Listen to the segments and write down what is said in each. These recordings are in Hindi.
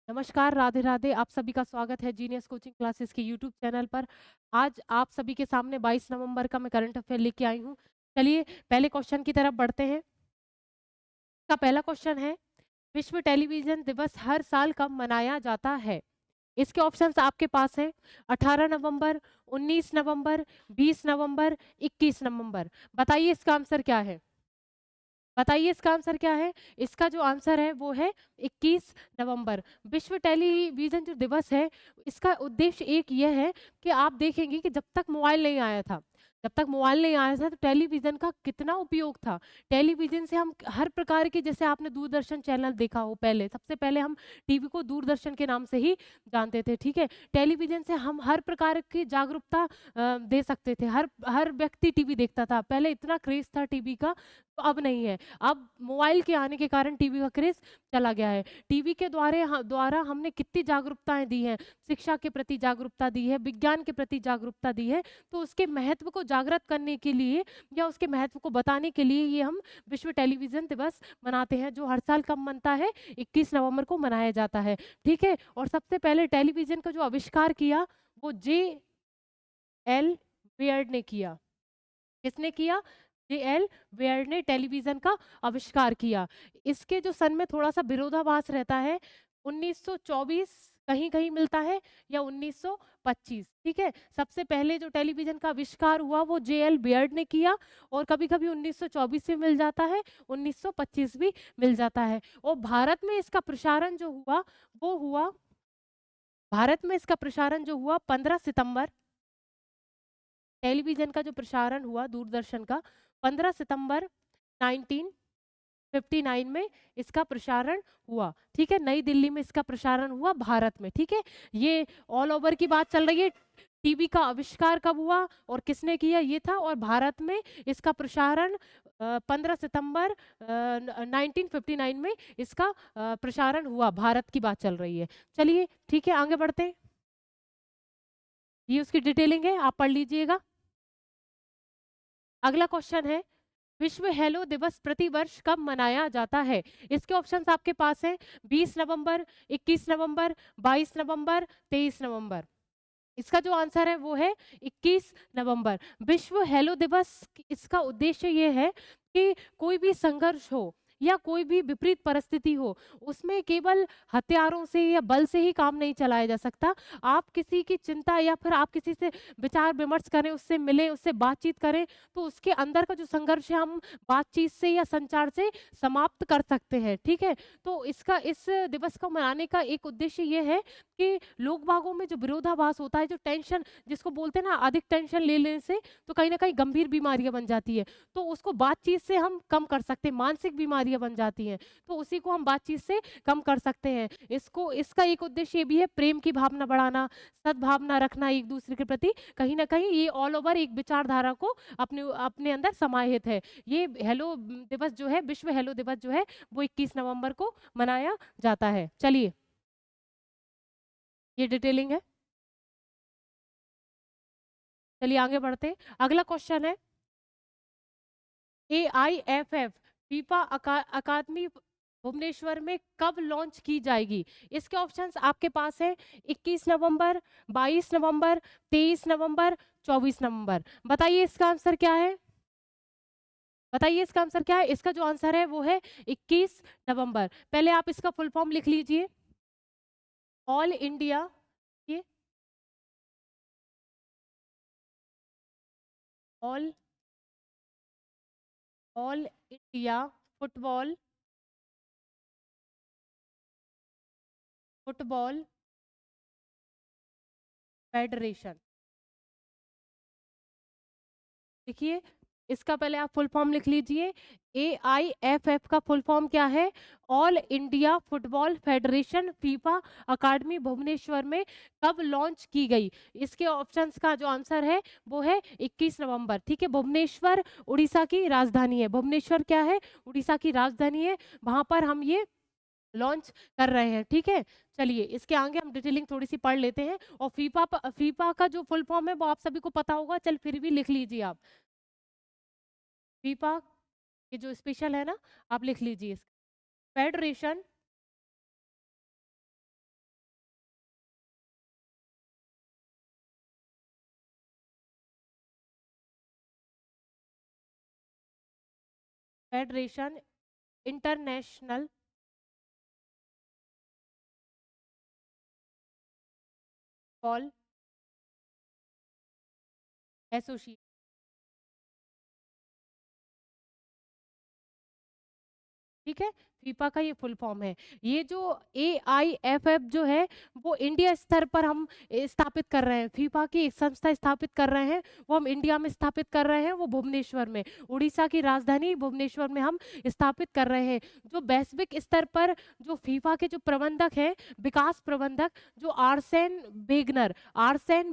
नमस्कार, राधे राधे। आप सभी का स्वागत है जीनियस कोचिंग क्लासेस के यूट्यूब चैनल पर। आज आप सभी के सामने 22 नवंबर का मैं करंट अफेयर लेके आई हूँ। चलिए पहले क्वेश्चन की तरफ बढ़ते हैं। का पहला क्वेश्चन है, विश्व टेलीविजन दिवस हर साल कब मनाया जाता है? इसके ऑप्शंस आपके पास हैं। 18 नवंबर, 19 नवंबर, 20 नवंबर, 21 नवंबर। बताइए इसका आंसर क्या है? बताइए इसका आंसर क्या है? इसका जो आंसर है वो है 21 नवंबर। विश्व टेलीविज़न जो दिवस है, इसका उद्देश्य एक ये है कि आप देखेंगे कि जब तक मोबाइल नहीं आया था, तो टेलीविज़न का कितना उपयोग था। टेलीविज़न से हम हर प्रकार की, जैसे आपने दूरदर्शन चैनल देखा हो पहले, सबसे पहले हम टीवी को दूरदर्शन के नाम से ही जानते थे, ठीक है? टेलीविज़न से हम हर प्रकार की जागरूकता दे सकते थे। हर हर व्यक्ति टीवी देखता था। पहले इतना क्रेज़ था टीवी का, तो अब नहीं है। अब मोबाइल के आने के कारण टीवी का क्रेज़ चला गया है। टीवी के द्वारा हमने कितनी जागरूकताएँ दी हैं, शिक्षा के प्रति जागरूकता दी है, विज्ञान के प्रति जागरूकता दी है, तो उसके महत्व को जागृत करने के लिए या उसके महत्व को बताने के लिए ये हम विश्व टेलीविज़न दिवस मनाते हैं, जो हर साल कब मनता है? 21 नवंबर को मनाया जाता है, ठीक है? और सबसे पहले टेलीविज़न का जो आविष्कार किया, वो जे.एल. बेयर्ड ने किया। किसने किया? जे.एल. बेयर्ड ने टेलीविज़न का आविष्कार किया। इसके जो सन में थोड़ा-सा विरोधाभास रहता है, 1924 कहीं-कहीं मिलता है या 1925, ठीक है? सबसे पहले जो टेलीविज़न का आविष्कार हुआ वो जे.एल. बेयर्ड ने किया और कभी-कभी 1924 भी मिल जाता है, 1925 भी मिल जाता है। और भारत में इसका प्रसारण जो हुआ, वो हुआ भारत में इसका प्रसारण जो हुआ 15 सितंबर, टेलीविज़न का जो प्रसारण हुआ दूरदर्शन का 15 सितंबर 1959 में इसका प्रसारण हुआ, ठीक है? नई दिल्ली में इसका प्रसारण हुआ भारत में, ठीक है? ये ऑल ओवर की बात चल रही है। टीवी का आविष्कार कब हुआ और किसने किया ये था, और भारत में इसका प्रसारण 15 सितंबर 1959 में इसका प्रसारण हुआ, भारत की बात चल रही है। चलिए ठीक है, आगे बढ़ते हैं। ये उसकी डिटेलिंग है, आप पढ़ लीजिएगा। अगला क्वेश्चन है, विश्व हेलो दिवस प्रतिवर्ष कब मनाया जाता है? इसके ऑप्शंस आपके पास हैं। 20 नवंबर, 21 नवंबर, 22 नवंबर, 23 नवंबर। इसका जो आंसर है वो है 21 नवंबर। विश्व हेलो दिवस, इसका उद्देश्य ये है कि कोई भी संघर्ष हो या कोई भी विपरीत परिस्थिति हो, उसमें केवल हथियारों से या बल से ही काम नहीं चलाया जा सकता। आप किसी की चिंता या फिर आप किसी से विचार विमर्श करें, उससे मिलें, उससे बातचीत करें, तो उसके अंदर का जो संघर्ष है हम बातचीत से या संचार से समाप्त कर सकते हैं, ठीक है? तो इस दिवस को मनाने का एक उद्देश्य ये है कि लोग बागों में जो विरोधाभास होता है, जो टेंशन जिसको बोलते हैं ना, अधिक टेंशन ले लेने से तो कहीं न कहीं गंभीर बीमारियाँ बन जाती है। तो उसको बातचीत से हम कम कर सकते हैं, मानसिक बीमारियाँ बन जाती हैं, तो उसी को हम बातचीत से कम कर सकते हैं। इसका एक उद्देश्य ये भी है, प्रेम की भावना बढ़ाना, सद्भावना रखना एक-दूसरे के प्रति, कहीं न कहीं ये ऑल ओवर एक विचारधारा को अपने अपने अंदर समाहित है। ये हेलो दिवस जो है, विश्व हेलो दिवस जो है, वो 21 नवंबर को मनाया जाता है। चलिए, ये डिटेलिंग है। चलिए आगे बढ़ते हैं। अगला क्वेश्चन है, एआईएफएफ फीफा अकादमी भुवनेश्वर में कब लॉन्च की जाएगी? इसके ऑप्शंस आपके पास है। 21 नवंबर, 22 नवंबर, 23 नवंबर, 24 नवंबर। बताइए इसका आंसर क्या है? बताइए इसका आंसर क्या है? इसका जो आंसर है वो है 21 नवंबर। पहले आप इसका फुल फॉर्म लिख लीजिए। ऑल इंडिया, ये all all India football football federation. देखिए, इसका पहले आप फुल फॉर्म लिख लीजिए। एआईएफएफ का फुल फॉर्म क्या है? All India football federation FIFA academy Bhubaneswar में कब लॉन्च की गई? इसके ऑप्शंस का जो आंसर है वो है 21 नवंबर, ठीक है? भुवनेश्वर उड़ीसा की राजधानी है। भुवनेश्वर क्या है? उड़ीसा की राजधानी है। वहाँ पर हम ये लॉन्च कर रहे हैं, ठीक है? चलिए इसके आगे हम डिटेलिंग थोड़ी-सी पढ़ लेते हैं। और फीफा का जो फुल फॉर्म है वो आप सभी को पता होगा, चल फिर भी लिख लीजिए आप। फीफा, ये जो स्पेशल है ना, आप लिख लीजिए इसका। Federation federation international ball association, ठीक है, फीफा का ये फुल फॉर्म है। ये जो AIFF जो है वो इंडिया स्तर पर हम स्थापित कर रहे हैं, फीफा की एक संस्था स्थापित कर रहे हैं, वो हम इंडिया में स्थापित कर रहे हैं, वो भुवनेश्वर में, उड़ीसा की राजधानी भुवनेश्वर में हम स्थापित कर रहे हैं। जो वैश्विक स्तर पर जो फीफा के जो प्रबंधक हैं, विकास प्रबंधक, जो आर्सेन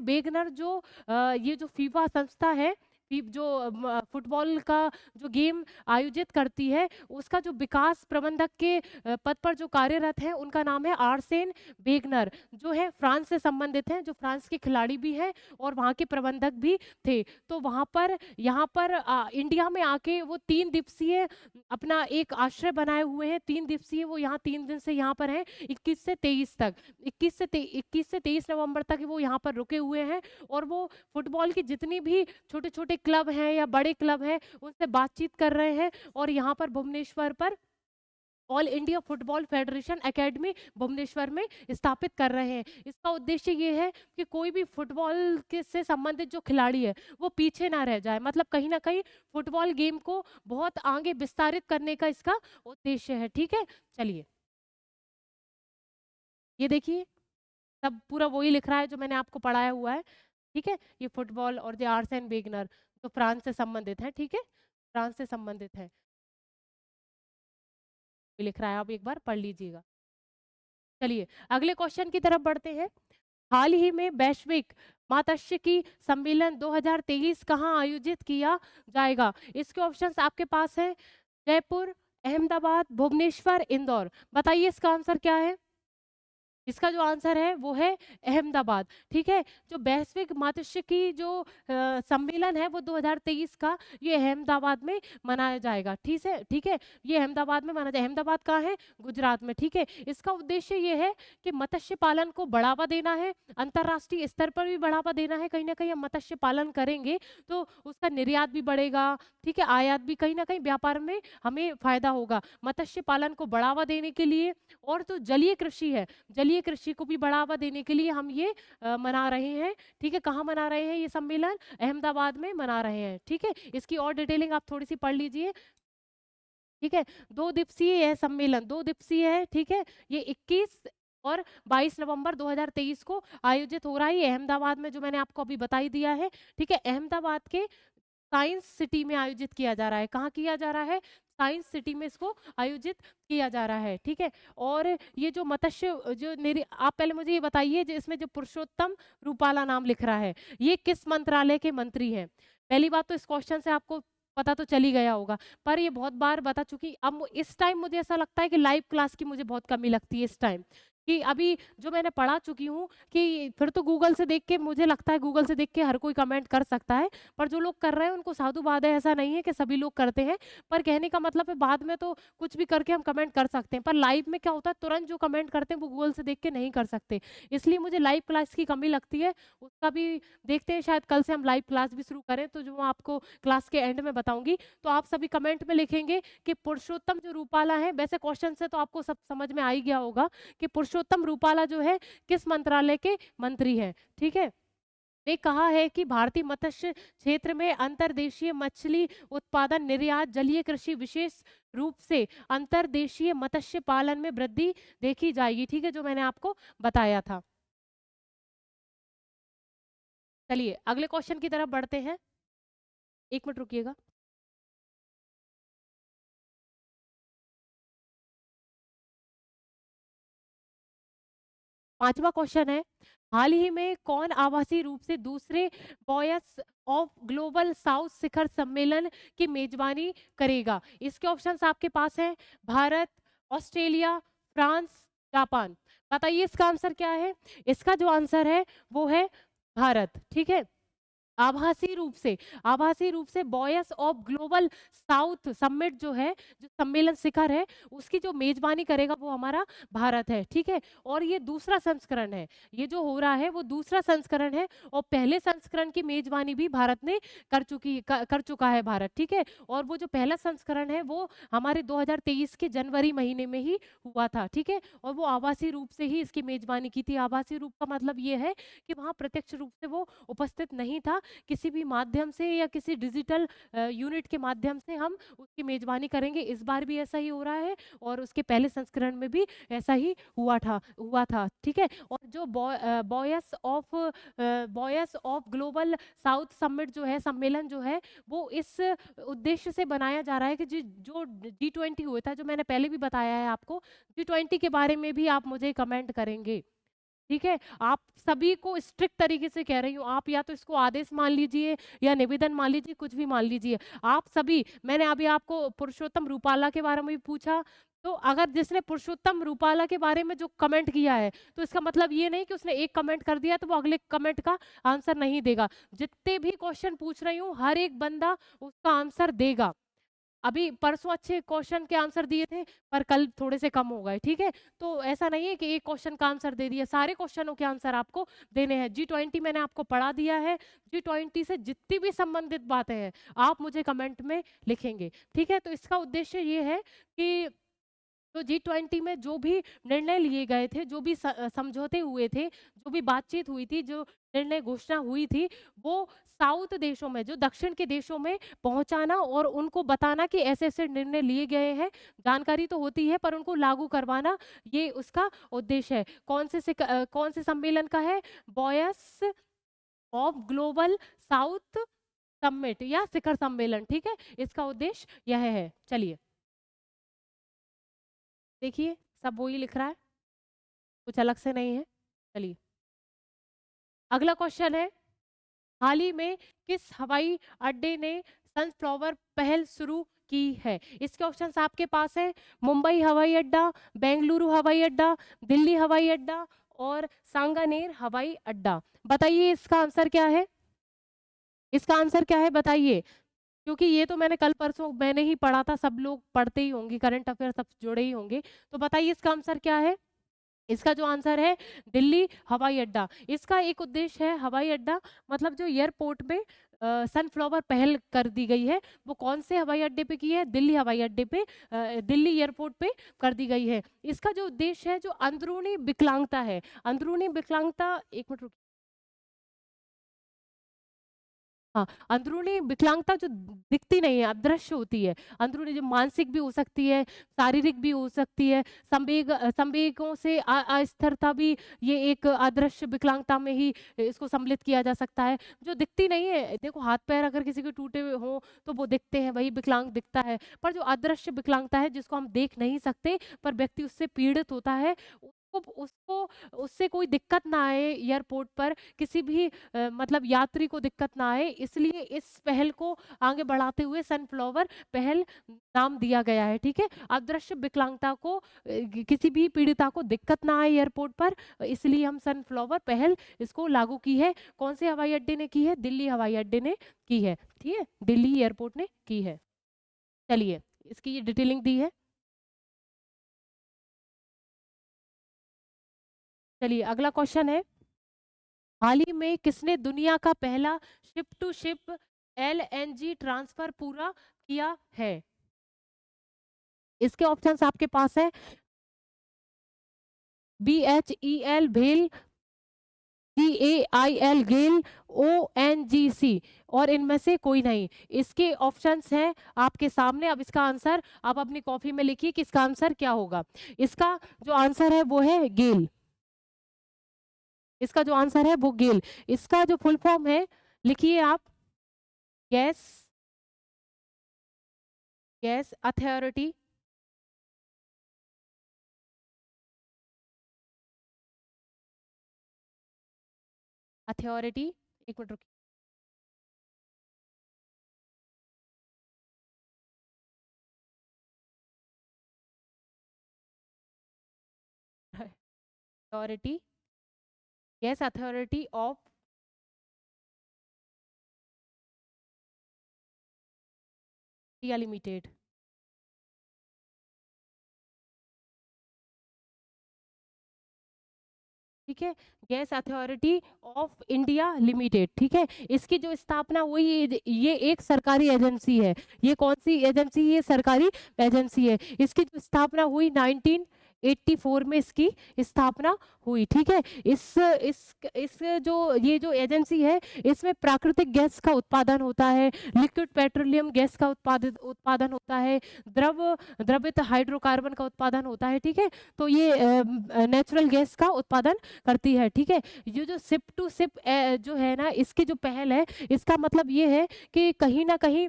वेगनर जो ये जो फीफा संस्था है, जो फुटबॉल का जो गेम आयोजित करती है, उसका जो विकास प्रबंधक के पद पर जो कार्यरत है, उनका नाम है आर्सेन वेगनर, जो है फ्रांस से संबंधित हैं, जो फ्रांस के खिलाड़ी भी हैं और वहाँ के प्रबंधक भी थे। तो वहाँ पर यहाँ पर इंडिया में आके वो 3 दिवसीय अपना एक आश्रय बनाए हुए हैं, 3 दिवसीय वो यहाँ 3 दिन से यहाँ पर हैं, 21 से 23 तक, 21 से 23 नवंबर तक वो यहाँ पर रुके हुए हैं। और वो फुटबॉल की जितनी भी छोटे छोटे क्लब हैं या बड़े क्लब हैं, उनसे बातचीत कर रहे हैं, और यहाँ पर भुवनेश्वर पर All India football Federation Academy Bhubaneswar में स्थापित कर रहे हैं। इसका उद्देश्य ये है कि कोई भी फुटबॉल के से संबंधित जो खिलाड़ी है वो पीछे ना रह जाए, मतलब कहीं ना कहीं फुटबॉल गेम को बहुत आगे विस्तारित करने का इसका उद्देश्य है। ठीक है, चलिए ये देखिए, सब पूरा वही लिख रहा है जो मैंने आपको पढ़ाया हुआ है। ठीक है, ये फुटबॉल और द आर्सेन वेगनर तो फ्रांस से संबंधित है, ठीक है, फ्रांस से संबंधित है, ये लिख रहा है, आप एक बार पढ़ लीजिएगा। चलिए अगले क्वेश्चन की तरफ बढ़ते हैं। हाल ही में वैश्विक मात्स्यिकी सम्मेलन 2023 कहाँ आयोजित किया जाएगा? इसके ऑप्शंस आपके पास है, जयपुर, अहमदाबाद, भुवनेश्वर, इंदौर। बताइए इसका आंसर क्या है? इसका जो आंसर है वो है अहमदाबाद। ठीक है, जो वैश्विक मात्स्यिकी जो सम्मेलन है वो 2023 का ये अहमदाबाद में मनाया जाएगा। ठीक है, ठीक है, ये अहमदाबाद में मनाया जाएगा। अहमदाबाद कहाँ है? गुजरात में। ठीक है, इसका उद्देश्य ये है कि मत्स्य पालन को बढ़ावा देना है, अंतर्राष्ट्रीय स्तर पर भी बढ़ावा देना है। कहीं ना कहीं हम मत्स्य पालन करेंगे तो उसका निर्यात भी बढ़ेगा, ठीक है, आयात भी, कहीं ना कहीं व्यापार में हमें फायदा होगा। मत्स्य पालन को बढ़ावा देने के लिए, और तो जलीय कृषि है, जलीय कृषि को भी बढ़ावा देने के लिए हम ये मना रहे हैं। ठीक है, कहाँ मना रहे हैं ये सम्मेलन? अहमदाबाद में मना रहे हैं। ठीक है, इसकी और डिटेलिंग आप थोड़ी सी पढ़ लीजिए। ठीक है, 2 दिवसीय है सम्मेलन, 2 दिवसीय है। ठीक है, ये 21 और 22 नवंबर 2023 को आयोजित हो रहा है, ये अहमदाबाद में, जो मैंने आपको अभी बताई दिया है। ठीक है, अहमदाबाद के साइंस सिटी में आयोजित किया जा रहा है। कहाँ किया जा रहा है? साइंस सिटी में इसको आयोजित किया जा रहा है। ठीक है, और ये जो मत्स्य जो आप पहले मुझे ये बताइए, जो इसमें जो पुरुषोत्तम रूपाला नाम लिख रहा है, ये किस मंत्रालय के मंत्री हैं? पहली बात तो इस क्वेश्चन से आपको पता तो चल ही गया होगा, पर ये बहुत बार बता चुकी। अब इस टाइम मुझे ऐसा लगता है कि लाइव क्लास की मुझे बहुत कमी लगती है इस टाइम, कि अभी जो मैंने पढ़ा चुकी हूँ, कि फिर तो गूगल से देख के, मुझे लगता है गूगल से देख के हर कोई कमेंट कर सकता है, पर जो लोग कर रहे हैं उनको साधुवाद है। ऐसा नहीं है कि सभी लोग करते हैं, पर कहने का मतलब है बाद में तो कुछ भी करके हम कमेंट कर सकते हैं, पर लाइव में क्या होता है, तुरंत जो कमेंट करते हैं वो गूगल से देख के नहीं कर सकते, इसलिए मुझे लाइव क्लास की कमी लगती है। उसका भी देखते हैं, शायद कल से हम लाइव क्लास भी शुरू करें, तो जो मैं आपको क्लास के एंड में बताऊंगी। तो आप सभी कमेंट में लिखेंगे कि पुरुषोत्तम जो रूपाला है, वैसे क्वेश्चन से तो आपको सब समझ में आ ही गया होगा कि पुरुषोत्तम रूपाला जो है किस मंत्रालय के मंत्री हैं। ठीक है, ने कहा है कि भारतीय मत्स्य क्षेत्र में अंतर्देशीय मछली उत्पादन, निर्यात, जलीय कृषि, विशेष रूप से अंतर्देशीय मत्स्य पालन में वृद्धि देखी जाएगी। ठीक है, जो मैंने आपको बताया था। चलिए अगले क्वेश्चन की तरफ बढ़ते हैं, 1 मिनट रुकिएगा। 5वां क्वेश्चन है, हाल ही में कौन आभासी रूप से दूसरे बॉयस ऑफ ग्लोबल साउथ शिखर सम्मेलन की मेजबानी करेगा? इसके ऑप्शंस आपके पास हैं, भारत, ऑस्ट्रेलिया, फ्रांस, जापान। बताइए इसका आंसर क्या है? इसका जो आंसर है वो है भारत। ठीक है, आभासी रूप से voice of Global South Summit जो है, जो सम्मेलन शिखर है, उसकी जो मेजबानी करेगा वो हमारा भारत है, ठीक है। और ये दूसरा संस्करण है, ये जो हो रहा है वो दूसरा संस्करण है, और पहले संस्करण की मेजबानी भी भारत ने कर चुका है भारत, ठीक है। और वो जो पहला संस्करण है वो हमारे 2023 के जनवरी महीने में ही हुआ था, ठीक है। और वो आभासी रूप से ही इसकी मेजबानी की थी। आभासी रूप का मतलब ये है कि वहाँ प्रत्यक्ष रूप से वो उपस्थित नहीं था, किसी भी माध्यम से या किसी डिजिटल यूनिट के माध्यम से हम उसकी मेजबानी करेंगे। इस बार भी ऐसा ही हो रहा है, और उसके पहले संस्करण में भी ऐसा ही हुआ था, ठीक है। और जो Voice of Global South Summit जो है, सम्मेलन जो है, वो इस उद्देश्य से बनाया जा रहा है कि जो G20 हुआ था, जो मैंने पहले भी बताया है आपको, G20 के बारे में भी आप मुझे कमेंट करेंगे, ठीक है। आप सभी को स्ट्रिक्ट तरीके से कह रही हूँ, आप या तो इसको आदेश मान लीजिए या निवेदन मान लीजिए, कुछ भी मान लीजिए। आप सभी, मैंने अभी आपको पुरुषोत्तम रूपाला के बारे में भी पूछा, तो अगर जिसने पुरुषोत्तम रूपाला के बारे में जो कमेंट किया है, तो इसका मतलब ये नहीं कि उसने एक कमेंट कर दिया तो वो अगले कमेंट का आंसर नहीं देगा। जितने भी क्वेश्चन पूछ रही हूँ, हर एक बंदा उसका आंसर देगा। अभी परसों अच्छे क्वेश्चन के आंसर दिए थे, पर कल थोड़े से कम हो गए, ठीक है। तो ऐसा नहीं है कि एक क्वेश्चन का आंसर दे दिया, सारे क्वेश्चनों के आंसर आपको देने हैं। G20 मैंने आपको पढ़ा दिया है, G20 से जितनी भी संबंधित बातें हैं आप मुझे कमेंट में लिखेंगे, ठीक है। तो इसका उद्देश्य ये है कि तो G20 में जो भी निर्णय लिए गए थे, जो भी समझौते हुए थे, जो भी बातचीत हुई थी, जो निर्णय घोषणा हुई थी, वो साउथ देशों में, जो दक्षिण के देशों में पहुंचाना और उनको बताना कि ऐसे-ऐसे निर्णय लिए गए हैं। जानकारी तो होती है पर उनको लागू करवाना, ये उसका उद्देश्य है। कौन से सम्मेलन का है? Voice of Global South summit या शिखर सम्मेलन, ठीक है? इसका उद्देश्य यह है। चलिए, देखिए सब वही लिख रहा है, कुछ अलग से नहीं है। चलिए, अगला क्वेश्चन है, हाल ही में किस हवाई अड्डे ने सनफ्लावर पहल शुरू की है? इसके ऑप्शंस आपके पास है, मुंबई हवाई अड्डा, बेंगलुरु हवाई अड्डा, दिल्ली हवाई अड्डा और सांगानेर हवाई अड्डा। बताइए इसका आंसर क्या है? इसका आंसर क्या है बताइए, क्योंकि ये तो मैंने कल परसों मैंने ही पढ़ा था, सब लोग पढ़ते ही होंगे, करंट अफेयर सब जुड़े ही होंगे। तो बताइए इसका आंसर क्या है? इसका जो आंसर है दिल्ली हवाई अड्डा। इसका एक उद्देश्य है, हवाई अड्डा मतलब जो एयरपोर्ट में सनफ्लावर पहल कर दी गई है, वो कौन से हवाई अड्डे पे की है? दिल्ली हवाई अड्डे पे, दिल्ली एयरपोर्ट पे कर दी गई है। इसका जो उद्देश्य है, जो अंदरूनी विकलांगता है, अंदरूनी विकलांगता, एक मिनट रुकिए। हाँ, अंदरूनी विकलांगता जो दिखती नहीं है, अदृश्य होती है, अंदरूनी जो मानसिक भी हो सकती है, शारीरिक भी हो सकती है, संवेगों से अस्थिरता भी, ये एक अदृश्य विकलांगता में ही इसको सम्मिलित किया जा सकता है। जो दिखती नहीं है, देखो हाथ पैर अगर किसी के टूटे हुए हों तो वो दिखते हैं, वही विकलांग दिखता है, पर जो अदृश्य विकलांगता है जिसको हम देख नहीं सकते पर व्यक्ति उससे पीड़ित होता है, उसको उसको उससे कोई दिक्कत ना आए एयरपोर्ट पर, किसी भी मतलब यात्री को दिक्कत ना आए, इसलिए इस पहल को आगे बढ़ाते हुए सनफ्लावर पहल नाम दिया गया है, ठीक है। अदृश्य विकलांगता को किसी भी पीड़िता को दिक्कत ना आए एयरपोर्ट पर, इसलिए हम सनफ्लावर पहल इसको लागू की है। कौन से हवाई अड्डे ने की है? दिल्ली हवाई अड्डे ने की है, ठीक है, दिल्ली एयरपोर्ट ने की है। चलिए, इसकी ये डिटेलिंग दी है। चलिए, अगला क्वेश्चन है, हाल ही में किसने दुनिया का पहला ship to ship LNG transfer पूरा किया है? इसके ऑप्शंस आपके पास है, BHEL भेल, GAIL गेल, ONGC, और इनमें से कोई नहीं। इसके ऑप्शंस हैं आपके सामने। अब इसका आंसर आप अपनी कॉपी में लिखिए कि इसका आंसर क्या होगा। इसका जो आंसर है वो है गेल। इसका जो आंसर है वो गेल। इसका जो फुल फॉर्म है, लिखिए आप, गैस गैस अथॉरिटी अथॉरिटी, एक मिनट रुकिए, authority, gas authority of India limited. ठीक है, gas authority of India limited. ठीक है, इसकी जो स्थापना हुई ये एक सरकारी एजेंसी है। ये कौन सी एजेंसी? ये सरकारी एजेंसी है। इसकी जो स्थापना हुई 1984 में इसकी स्थापना हुई। ठीक है, इस जो ये जो एजेंसी है, इसमें प्राकृतिक गैस का उत्पादन होता है, लिक्विड पेट्रोलियम गैस का उत्पादन होता है, द्रवित हाइड्रोकार्बन का उत्पादन होता है। ठीक है, तो ये नेचुरल गैस का उत्पादन करती है। ठीक है, ये जो शिप टू शिप जो है ना, इसकी जो पहल है, इसका मतलब ये है कि कहीं ना कहीं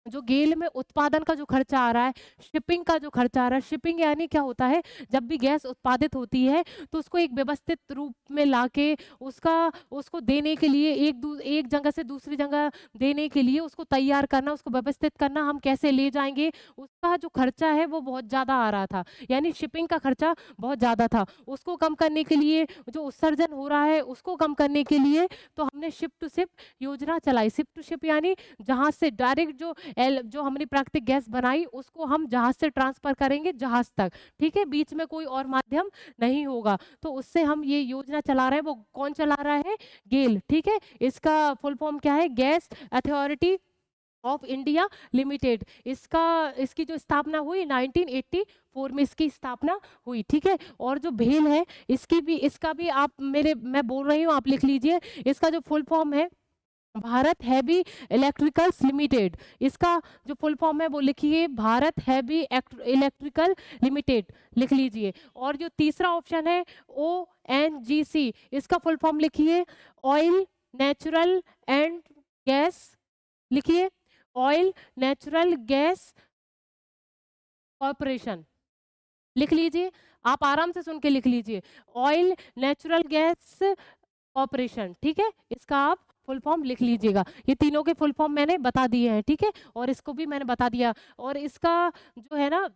जो गेल में उत्पादन का जो खर्चा आ रहा है, शिपिंग का जो खर्चा आ रहा है, शिपिंग यानी क्या होता है, जब भी गैस उत्पादित होती है तो उसको एक व्यवस्थित रूप में लाके उसको देने के लिए एक जगह से दूसरी जगह देने के लिए उसको तैयार करना, उसको व्यवस्थित करना, हम कैसे ले जाएंगे, उसका जो खर्चा है वो बहुत ज़्यादा आ रहा था। यानी शिपिंग का खर्चा बहुत ज़्यादा था। उसको कम करने के लिए, जो उत्सर्जन हो रहा है उसको कम करने के लिए, तो हमने शिप टू शिप योजना चलाई। शिप टू शिप यानी जहाज से डायरेक्ट जो हमने प्राकृतिक गैस बनाई उसको हम जहाज से ट्रांसफर करेंगे जहाज तक। ठीक है, बीच में कोई और माध्यम नहीं होगा। तो उससे हम ये योजना चला रहे हैं। वो कौन चला रहा है? गेल। ठीक है, इसका फुल फॉर्म क्या है? Gas authority of India limited. इसकी जो स्थापना हुई 1984 में इसकी स्थापना हुई। ठीक है, और जो भेल है इसका भी आप मैं बोल रही हूँ, आप लिख लीजिए। इसका जो फुल फॉर्म है, भारत हैवी इलेक्ट्रिकल्स लिमिटेड। इसका जो फुल फॉर्म है वो लिखिए, भारत हैवी इलेक्ट्रिकल लिमिटेड, लिख लीजिए। और जो तीसरा ऑप्शन है ONGC, इसका फुल फॉर्म लिखिए, ऑयल नेचुरल एंड गैस, लिखिए, ऑयल नेचुरल गैस कॉरपोरेशन, लिख लीजिए। आप आराम से सुन के लिख लीजिए, ऑयल नेचुरल गैस कॉरपोरेशन। ठीक है, इसका आप फुल फॉर्म लिख लीजिएगा। ये तीनों के फुल फॉर्म मैंने बता दिए हैं। ठीक है, और इसको भी मैंने बता दिया। और इसका जो है ना,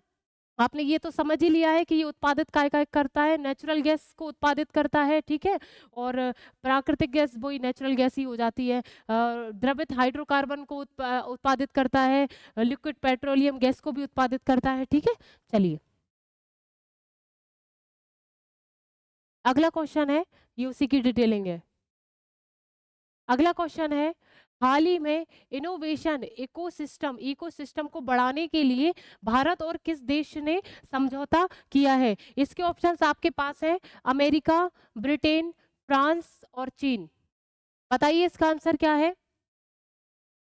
आपने ये तो समझ ही लिया है कि ये उत्पादित काय काय करता है, नेचुरल गैस को उत्पादित करता है। ठीक है, और प्राकृतिक गैस वही नेचुरल गैस ही हो जाती है। द्रवित हाइड्रोकार्बन को उत्पादित करता है, लिक्विड पेट्रोलियम गैस को भी उत्पादित करता है। ठीक है, चलिए अगला क्वेश्चन है, ये उसी की डिटेलिंग है। अगला क्वेश्चन है, हाल ही में इनोवेशन इकोसिस्टम को बढ़ाने के लिए भारत और किस देश ने समझौता किया है? इसके ऑप्शंस आपके पास है, अमेरिका, ब्रिटेन, फ्रांस और चीन। बताइए इसका आंसर क्या है?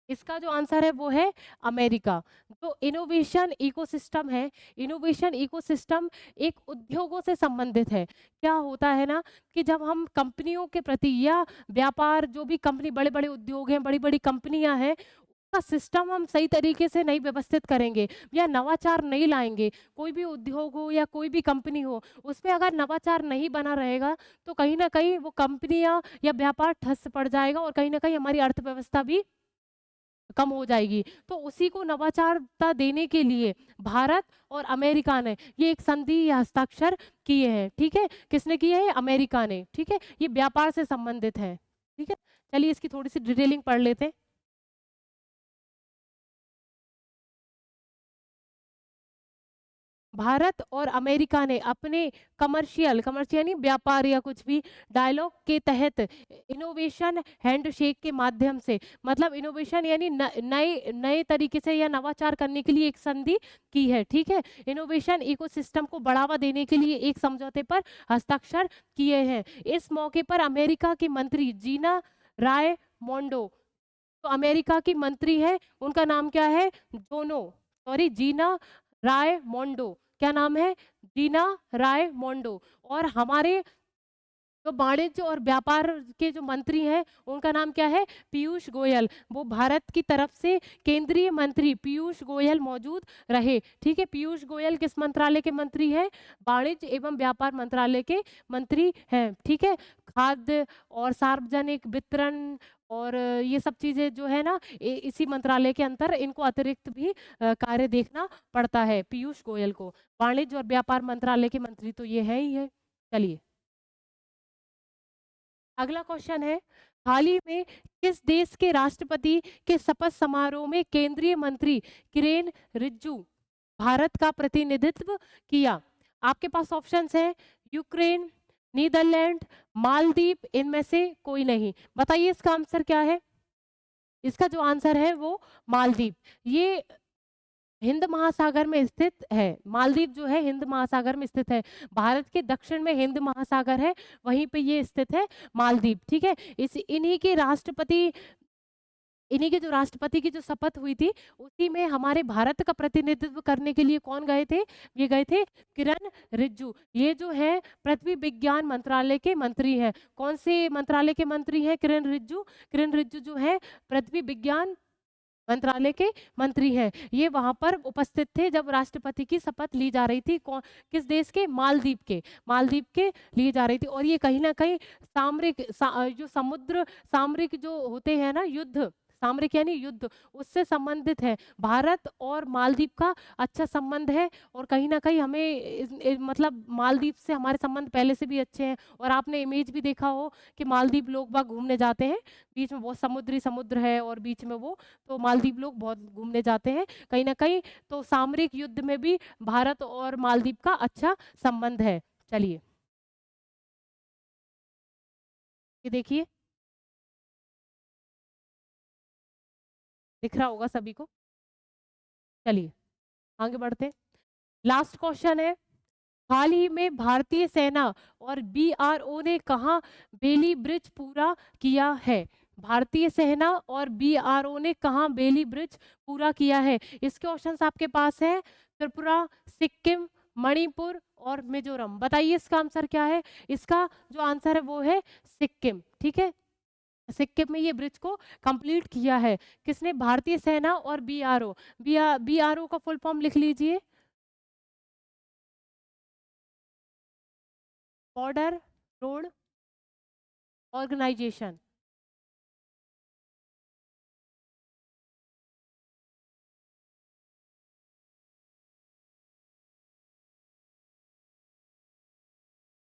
इसका जो आंसर है वो है अमेरिका। जो इनोवेशन इकोसिस्टम है, इनोवेशन इकोसिस्टम एक उद्योगों से संबंधित है। क्या होता है ना, कि जब हम कंपनियों के प्रति या व्यापार, जो भी कंपनी, बड़े बड़े उद्योग हैं, बड़ी बड़ी कंपनियां हैं, का सिस्टम हम सही तरीके से नहीं व्यवस्थित करेंगे या नवाचार नहीं लाएंगे, कोई भी उद्योग हो या कोई भी कंपनी हो, उसमें अगर नवाचार नहीं बना रहेगा तो कहीं ना कहीं वो कंपनियां या व्यापार ठस पड़ जाएगा, और कहीं ना कहीं हमारी अर्थव्यवस्था भी कम हो जाएगी। तो उसी को नवाचारता देने के लिए भारत और अमेरिका ने ये एक संधि या हस्ताक्षर किए हैं। ठीक है, किसने किए हैं? अमेरिका ने। ठीक है, ये व्यापार से संबंधित है। ठीक है, चलिए इसकी थोड़ी सी डिटेलिंग पढ़ लेते हैं। भारत और अमेरिका ने अपने कमर्शियल कमर्शियल यानी व्यापार या कुछ भी डायलॉग के तहत इनोवेशन हैंडशेक के माध्यम से, मतलब इनोवेशन यानी नए नए तरीके से या नवाचार करने के लिए एक संधि की है। ठीक है, इनोवेशन इकोसिस्टम को बढ़ावा देने के लिए एक समझौते पर हस्ताक्षर किए हैं। इस मौके पर अमेरिका की मंत्री जीना राय मोंडो, तो अमेरिका की मंत्री है, उनका नाम क्या है? जीना राय मोंडो। क्या नाम है? जीना राय मोंडो। और हमारे जो वाणिज्य और व्यापार के जो मंत्री हैं, उनका नाम क्या है? पीयूष गोयल। वो भारत की तरफ से केंद्रीय मंत्री पीयूष गोयल मौजूद रहे। ठीक है, पीयूष गोयल किस मंत्रालय के मंत्री हैं? वाणिज्य एवं व्यापार मंत्रालय के मंत्री हैं। ठीक है, खाद्य और सार्वजनिक वितरण और ये सब चीजें जो है ना, इसी मंत्रालय के अंतर इनको अतिरिक्त भी कार्य देखना पड़ता है पीयूष गोयल को। वाणिज्य और व्यापार मंत्रालय के मंत्री तो ये है ही है। चलिए अगला क्वेश्चन है, हाल ही में किस देश के राष्ट्रपति के शपथ समारोह में केंद्रीय मंत्री किरेन रिजिजू भारत का प्रतिनिधित्व किया? आपके पास ऑप्शंस हैं यूक्रेन, नीदरलैंड, मालदीव, इनमें से कोई नहीं। बताइए इसका आंसर क्या है? इसका जो आंसर है वो मालदीव। ये हिंद महासागर में स्थित है। मालदीव जो है हिंद महासागर में स्थित है। भारत के दक्षिण में हिंद महासागर है, वहीं पे ये स्थित है मालदीव। ठीक है, इस इन्हीं के जो राष्ट्रपति की जो शपथ हुई थी उसी में हमारे भारत का प्रतिनिधित्व करने के लिए कौन गए थे? ये गए थे किरण रिजिजू। ये जो है पृथ्वी विज्ञान मंत्रालय के मंत्री हैं। कौन से मंत्रालय के मंत्री हैं किरण रिजिजू? किरण रिजिजू जो है पृथ्वी विज्ञान मंत्रालय के मंत्री हैं। ये वहां पर उपस्थित थे जब राष्ट्रपति की शपथ ली जा रही थी। कौन, किस देश के? मालदीव के ली जा रही थी। और ये कहीं ना कहीं जो समुद्र सामरिक जो होते हैं ना, युद्ध, सामरिक यानी युद्ध, उससे संबंधित है। भारत और मालदीव का अच्छा संबंध है और कहीं ना कहीं हमें मतलब मालदीव से हमारे संबंध पहले से भी अच्छे हैं। और आपने इमेज भी देखा हो कि मालदीव लोग बाग घूमने जाते हैं, बीच में बहुत समुद्र है और बीच में वो, तो मालदीव लोग बहुत घूमने जाते हैं कहीं ना कहीं। तो सामरिक युद्ध में भी भारत और मालदीव का अच्छा संबंध है। चलिए ये देखिए, दिख रहा होगा सभी को। चलिए आगे बढ़ते हैं। लास्ट क्वेश्चन है, हाल ही में भारतीय सेना और बीआरओ ने कहा बेली ब्रिज पूरा किया है? भारतीय सेना और बीआरओ ने कहा बेली ब्रिज पूरा किया है? इसके ऑप्शंस आपके पास है त्रिपुरा, सिक्किम, मणिपुर और मिजोरम। बताइए इसका आंसर क्या है? इसका जो आंसर है वो है सिक्किम। ठीक है, सिक्किम में ये ब्रिज को कंप्लीट किया है। किसने? भारतीय सेना और बीआरओ। बीआरओ का फुल फॉर्म लिख लीजिए, Border Road Organisation.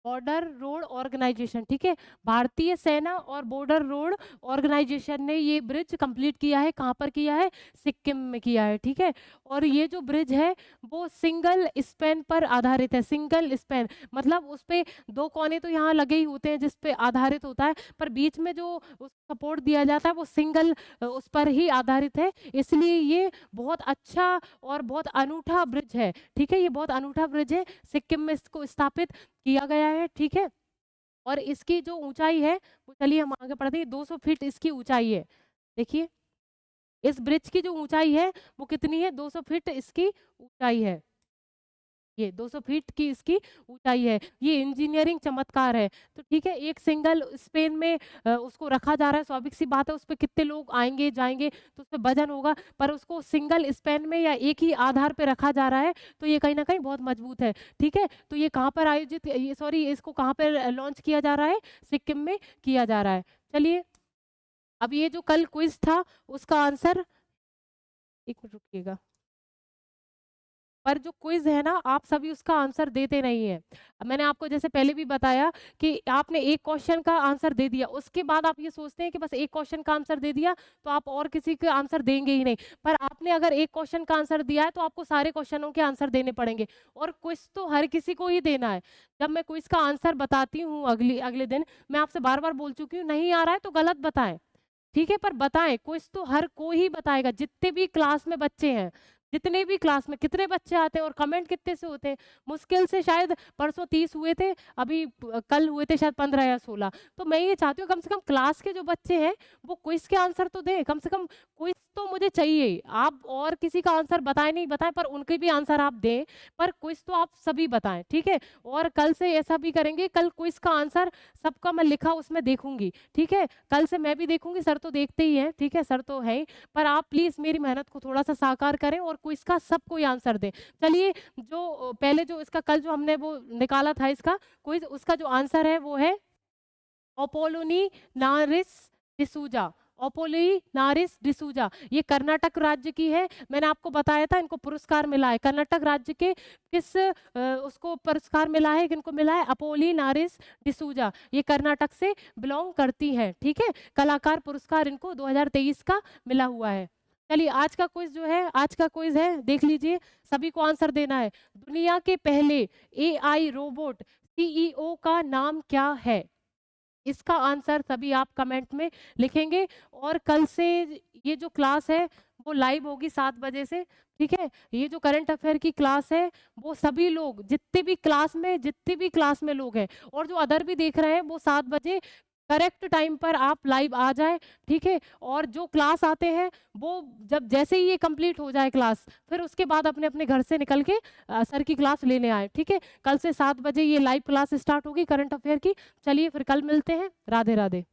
Border Road Organisation. ठीक है, भारतीय सेना और बॉर्डर रोड ऑर्गेनाइजेशन ने ये ब्रिज कंप्लीट किया है। कहाँ पर किया है? सिक्किम में किया है। ठीक है, और ये जो ब्रिज है वो सिंगल स्पैन पर आधारित है। सिंगल स्पैन मतलब उस पे दो कोने तो यहाँ लगे ही होते हैं जिस पे आधारित होता है, पर बीच में जो सपोर्ट दिया जाता है वो सिंगल उस पर ही आधारित है। इसलिए ये बहुत अच्छा और बहुत अनूठा ब्रिज है। ठीक है, ये बहुत अनूठा ब्रिज है, सिक्किम में इसको स्थापित किया गया है। ठीक है, और इसकी जो ऊंचाई है वो, चलिए हम आगे बढ़ते हैं, 200 फीट इसकी ऊंचाई है। देखिए इस ब्रिज की जो ऊंचाई है वो कितनी है? 200 फीट इसकी ऊंचाई है। ये 200 फीट की इसकी ऊंचाई है। ये इंजीनियरिंग चमत्कार है। तो ठीक है, एक सिंगल स्पेन में उसको रखा जा रहा है। स्वाभाविक सी बात है, उस पर कितने लोग आएंगे जाएंगे तो उस पर वजन होगा, पर उसको सिंगल स्पेन में या एक ही आधार पे रखा जा रहा है, तो ये कहीं ना कहीं बहुत मजबूत है। ठीक है, तो ये कहाँ पर आयोजित, ये सॉरी, इसको कहाँ पर लॉन्च किया जा रहा है? सिक्किम में किया जा रहा है। चलिए अब ये जो कल क्विज था उसका आंसर, एक मिनट रुकिएगा, पर जो क्विज है ना आप सभी उसका आंसर देते नहीं है। अब मैंने आपको जैसे पहले भी बताया कि आपने एक क्वेश्चन का आंसर दे दिया, उसके बाद आप ये सोचते हैं कि बस एक क्वेश्चन का आंसर दे दिया तो आप और किसी का आंसर देंगे ही नहीं। पर आपने अगर एक क्वेश्चन का आंसर दिया है तो आपको सारे क्वेश्चनों के आंसर देने पड़ेंगे, और क्विज तो हर किसी को ही देना है। जब मैं क्विज का आंसर बताती हूँ अगले अगले दिन, मैं आपसे बार बार बोल चुकी हूँ, नहीं आ रहा है तो गलत बताएं। ठीक है, पर बताएं, क्विज तो हर कोई ही बताएगा, जितने भी क्लास में बच्चे हैं। जितने भी क्लास में कितने बच्चे आते हैं और कमेंट कितने से होते हैं? मुश्किल से शायद परसों 30 हुए थे, अभी कल हुए थे शायद 15 या 16। तो मैं ये चाहती हूँ कम से कम क्लास के जो बच्चे हैं वो क्विज के आंसर तो दें, कम से कम क्विज तो मुझे चाहिए। आप और किसी का आंसर बताएं नहीं बताएं, पर उनके भी आंसर आप दें, पर क्विज तो आप सभी बताएं। ठीक है, और कल से ऐसा भी करेंगे, कल क्विज का आंसर सबका मैं लिखा उसमें देखूंगी। ठीक है, कल से मैं भी देखूंगी, सर तो देखते ही हैं, ठीक है, सर तो है ही, पर आप प्लीज मेरी मेहनत को थोड़ा सा साकार करें और क्विज का सबको आंसर दें। चलिए, जो पहले जो इसका कल जो हमने वो निकाला था इसका क्विज, उसका जो आंसर है वो है ओपोलोनी नारिस डिसूजा। अपोलिनारिस डिसूजा, ये कर्नाटक राज्य की है। मैंने आपको बताया था इनको पुरस्कार मिला है। कर्नाटक राज्य के किस उसको पुरस्कार मिला है, किनको मिला है? अपोलिनारिस डिसूजा, ये कर्नाटक से बिलोंग करती हैं। ठीक है, कलाकार पुरस्कार इनको 2023 का मिला हुआ है। चलिए आज का क्विज जो है, आज का क्विज है, देख लीजिए, सभी को आंसर देना है। दुनिया के पहले एआई रोबोट सीईओ का नाम क्या है? इसका आंसर सभी आप कमेंट में लिखेंगे। और कल से ये जो क्लास है वो लाइव होगी 7 बजे से। ठीक है, ये जो करंट अफेयर की क्लास है वो सभी लोग जितने भी क्लास में लोग हैं और जो अदर भी देख रहे हैं वो 7 बजे करेक्ट टाइम पर आप लाइव आ जाए। ठीक है, और जो क्लास आते हैं वो जब जैसे ही ये कंप्लीट हो जाए क्लास, फिर उसके बाद अपने अपने घर से निकल के सर की क्लास लेने आए। ठीक है, कल से 7 बजे ये लाइव क्लास स्टार्ट होगी करंट अफेयर की। चलिए फिर कल मिलते हैं। राधे राधे।